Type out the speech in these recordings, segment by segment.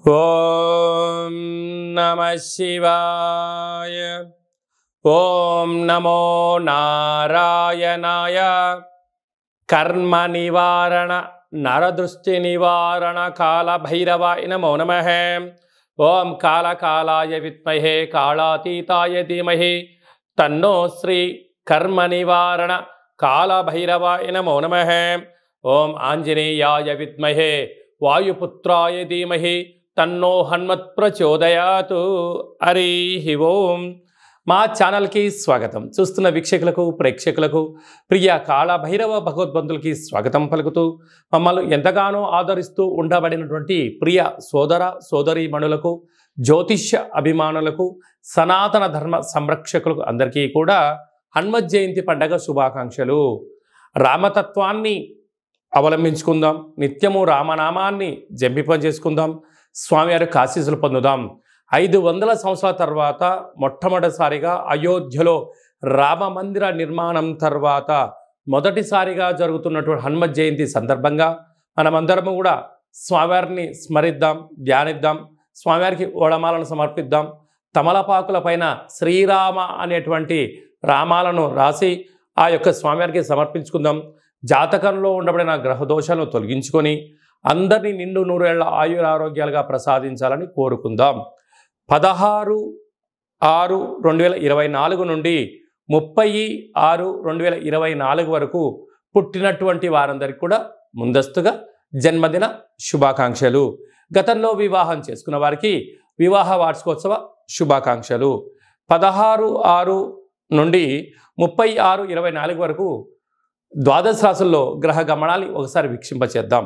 ఓం నమః శివాయ. ఓం నమో నారాయణాయ. కర్మ నివారణ నరదృష్టి నివారణ కాల భైరవాయ నమో నమః. ఓం కాళకాలాయ విద్మహే కాళాతీతాయ ధీమహి తన్నో శ్రీ కర్మ నివారణ కాల భైరవాయ నమో నమః. ఓం ఆంజనేయాయ విద్మహే వాయుపుత్రాయ ధీమహి తన్నో హనుమత్ ప్రచోదయాతు. హరి ఓం. మా ఛానల్కి స్వాగతం. చూస్తున్న వీక్షకులకు ప్రేక్షకులకు ప్రియ కాళభైరవ భగవద్బంధులకి స్వాగతం పలుకుతూ మమ్మల్ని ఎంతగానో ఆదరిస్తూ ఉండబడినటువంటి ప్రియ సోదర సోదరీమణులకు, జ్యోతిష్య అభిమానులకు, సనాతన ధర్మ సంరక్షకులకు అందరికీ కూడా హనుమత్ జయంతి పండగ శుభాకాంక్షలు. రామతత్వాన్ని అవలంబించుకుందాం, నిత్యము రామనామాన్ని జంపింప చేసుకుందాం, స్వామివారి ఆశీస్సులు పొందుదాం. 500 సంవత్సరాల తర్వాత మొట్టమొదటిసారిగా అయోధ్యలో రామ మందిర నిర్మాణం తర్వాత మొదటిసారిగా జరుగుతున్నటువంటి హనుమత్ జయంతి సందర్భంగా మనమందరము కూడా స్వామివారిని స్మరిద్దాం, ధ్యానిద్దాం, స్వామివారికి ఓడమాలను సమర్పిద్దాం. తమలపాకుల పైన శ్రీరామ అనేటువంటి రామాలను రాసి ఆ యొక్క స్వామివారికి సమర్పించుకుందాం. జాతకంలో ఉండబడిన గ్రహదోషాలను తొలగించుకొని అందరినీ నిండు నూరేళ్ల ఆయురారోగ్యాలుగా ప్రసాదించాలని కోరుకుందాం. 16/6/2024 నుండి 30/6/2024 వరకు పుట్టినటువంటి వారందరికీ కూడా ముందస్తుగా జన్మదిన శుభాకాంక్షలు. గతంలో వివాహం చేసుకున్న వారికి వివాహ వార్షికోత్సవ శుభాకాంక్షలు. 16/6 నుండి 30/6/24 వరకు ద్వాదశ రాశుల్లో గ్రహ గమనాన్ని ఒకసారి వీక్షింపచేద్దాం.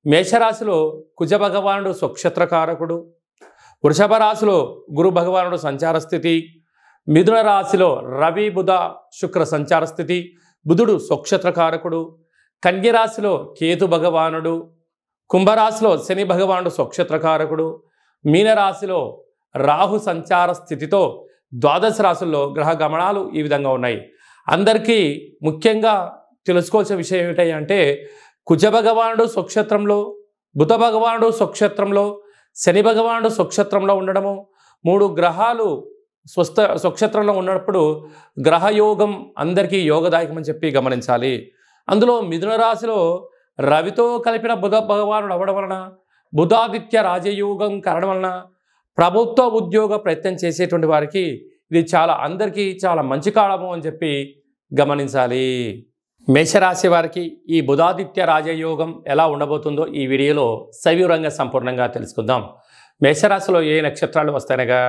మేషరాశిలో కుజ భగవానుడు స్వక్షత్రకారకుడు, వృషభ రాశిలో గురు భగవానుడు సంచార స్థితి, మిథున రాశిలో రవి బుధ శుక్ర సంచార స్థితి, బుధుడు స్వక్షత్రకారకుడు, కన్య రాశిలో కేతు భగవానుడు, కుంభరాశిలో శని భగవానుడు స్వక్షత్రకారకుడు, మీనరాశిలో రాహు సంచార స్థితితో ద్వాదశ రాశుల్లో గ్రహ గమనాలు ఈ విధంగా ఉన్నాయి. అందరికీ ముఖ్యంగా తెలుసుకోవాల్సిన విషయం ఏమిటంటే కుజ భగవానుడు స్వక్షేత్రంలో, బుధ భగవానుడు స్వక్షేత్రంలో, శని భగవానుడు స్వక్షేత్రంలో ఉండడము, 3 గ్రహాలు స్వక్షేత్రంలో ఉన్నప్పుడు గ్రహయోగం అందరికీ యోగదాయకం అని చెప్పి గమనించాలి. అందులో మిథున రాశిలో రవితో కలిపిన బుధ భగవానుడు అవ్వడం వలన, బుధాదిత్య రాజయోగం కారణం వలన ప్రభుత్వ ఉద్యోగ ప్రయత్నం చేసేటువంటి వారికి ఇది అందరికీ చాలా మంచి కాలము అని చెప్పి గమనించాలి. మేషరాశి వారికి ఈ బుధాదిత్య రాజయోగం ఎలా ఉండబోతుందో ఈ వీడియోలో సవివరంగా సంపూర్ణంగా తెలుసుకుందాం. మేషరాశిలో ఏ నక్షత్రాలు వస్తాయనగా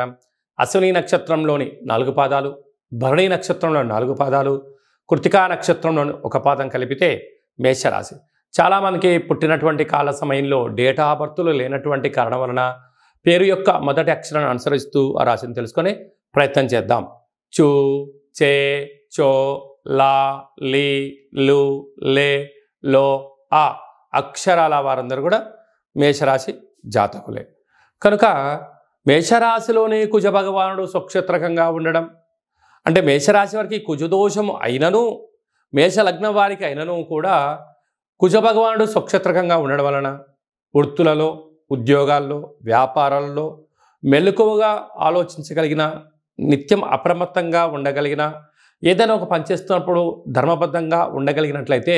అశ్విని నక్షత్రంలోని 4 పాదాలు, భరణి నక్షత్రంలో 4 పాదాలు, కృతికా నక్షత్రంలోని 1 పాదం కలిపితే మేషరాశి. చాలామందికి పుట్టినటువంటి కాల సమయంలో డేటా ఆఫ్ బర్త్లు లేనటువంటి కారణం వలన పేరు యొక్క మొదటి అక్షరాన్ని అనుసరిస్తూ ఆ రాశిని తెలుసుకొని ప్రయత్నం చేద్దాం. చు, చే, చో, లా, లి, లు, లే, లో, ఆ అక్షరాల వారందరూ కూడా మేషరాశి జాతకులే. కనుక మేషరాశిలోనే కుజ భగవానుడు స్వక్షేత్రకంగా ఉండడం అంటే మేషరాశి వారికి కుజదోషము అయినను, మేషలగ్నం వారికి అయినను కూడా కుజ భగవానుడు స్వక్షేత్రకంగా ఉండడం వలన వృత్తులలో, ఉద్యోగాల్లో, వ్యాపారాల్లో మెలకువగా ఆలోచించగలిగిన, నిత్యం అప్రమత్తంగా ఉండగలిగిన, ఏదైనా ఒక పనిచేస్తున్నప్పుడు ధర్మబద్ధంగా ఉండగలిగినట్లయితే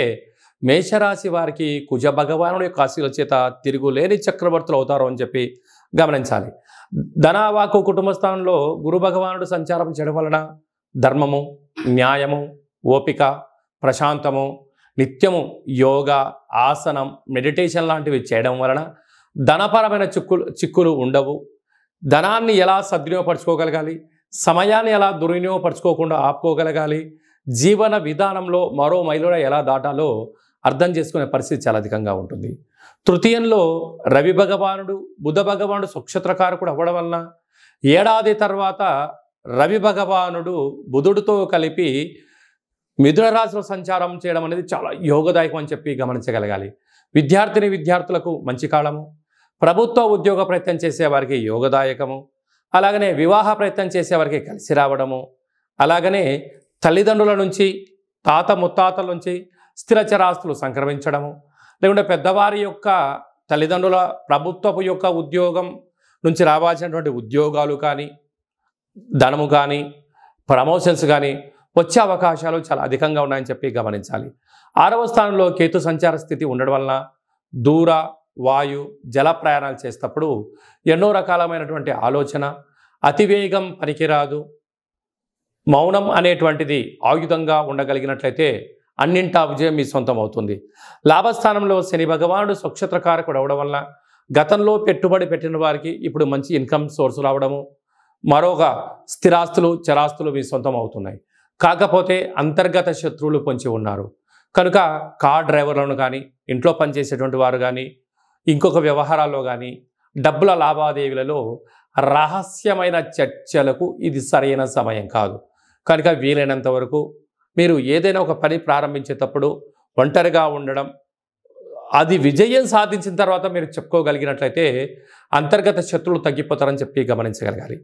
మేషరాశి వారికి కుజ భగవానుడి యొక్క ఆశీల చేత తిరుగులేని చక్రవర్తులు అవుతారు అని చెప్పి గమనించాలి. ధనవాకు కుటుంబ స్థానంలో గురు భగవానుడు సంచారం చేయడం వలన ధర్మము, న్యాయము, ఓపిక, ప్రశాంతము, నిత్యము యోగా, ఆసనం, మెడిటేషన్ లాంటివి చేయడం వలన ధనపరమైన చిక్కులు ఉండవు. ధనాన్ని ఎలా సద్వినియోగపరచుకోగలగాలి, సమయాన్ని ఎలా దుర్వినియోగపరచుకోకుండా ఆపుకోగలగాలి, జీవన విధానంలో మరో మైలురా ఎలా దాటాలో అర్థం చేసుకునే పరిస్థితి చాలా అధికంగా ఉంటుంది. తృతీయంలో రవి భగవానుడు, బుధ భగవానుడు స్వక్షేత్రకారకుడు అవ్వడం వలన ఏడాది తర్వాత రవి భగవానుడు బుధుడితో కలిపి మిథున రాశిలో సంచారం చేయడం అనేది చాలా యోగదాయకం అని చెప్పి గమనించగలగాలి. విద్యార్థులకు మంచి కాలము, ప్రభుత్వ ఉద్యోగ ప్రయత్నం చేసేవారికి యోగదాయకము, అలాగనే వివాహ ప్రయత్నం చేసేవారికి కలిసి రావడము, అలాగనే తల్లిదండ్రుల నుంచి, తాత ముత్తాతల నుంచి స్థిరచరాస్తులు సంక్రమించడము, లేకుంటే పెద్దవారి యొక్క తల్లిదండ్రుల ప్రభుత్వపు యొక్క ఉద్యోగం నుంచి రావాల్సినటువంటి ఉద్యోగాలు కానీ, ధనము కానీ, ప్రమోషన్స్ కానీ వచ్చే అవకాశాలు చాలా అధికంగా ఉన్నాయని చెప్పి గమనించాలి. 6వ స్థానంలో కేతు సంచార స్థితి ఉండడం వలన దూర, వాయు, జల ప్రయాణాలు చేసేటప్పుడు ఎన్నో రకాలమైనటువంటి ఆలోచన, అతివేగం పనికిరాదు, మౌనం అనేటువంటిది ఆయుధంగా ఉండగలిగినట్లయితే అన్నింటా విజయం మీ సొంతం అవుతుంది. లాభస్థానంలో శని భగవానుడు స్వక్షత్రకారకుడు అవడం వల్ల గతంలో పెట్టుబడి పెట్టిన వారికి ఇప్పుడు మంచి ఇన్కమ్ సోర్స్ రావడము, మరొక స్థిరాస్తులు, చరాస్తులు మీ సొంతం అవుతున్నాయి. కాకపోతే అంతర్గత శత్రువులు పొంచి ఉన్నారు కనుక కార్ డ్రైవర్లను కానీ, ఇంట్లో పనిచేసేటువంటి వారు కానీ, ఇంకొక వ్యవహారాల్లో కానీ, డబ్బుల లావాదేవీలలో రహస్యమైన చర్చలకు ఇది సరైన సమయం కాదు. కనుక వీలైనంత వరకు మీరు ఏదైనా ఒక పని ప్రారంభించేటప్పుడు ఒంటరిగా ఉండడం, అది విజయం సాధించిన తర్వాత మీరు చెప్పుకోగలిగినట్లయితే అంతర్గత శత్రువులు తగ్గిపోతారని చెప్పి గమనించగలగాలి.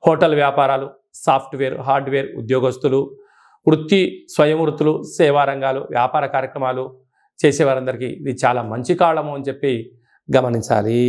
హోటల్ వ్యాపారాలు, సాఫ్ట్వేర్, హార్డ్వేర్ ఉద్యోగస్తులు, వృత్తి, స్వయం వృత్తులు, సేవా రంగాలు, వ్యాపార కార్యక్రమాలు చేసేవారందరికీ ఇది చాలా మంచి కాలము అని చెప్పి గమనించాలి.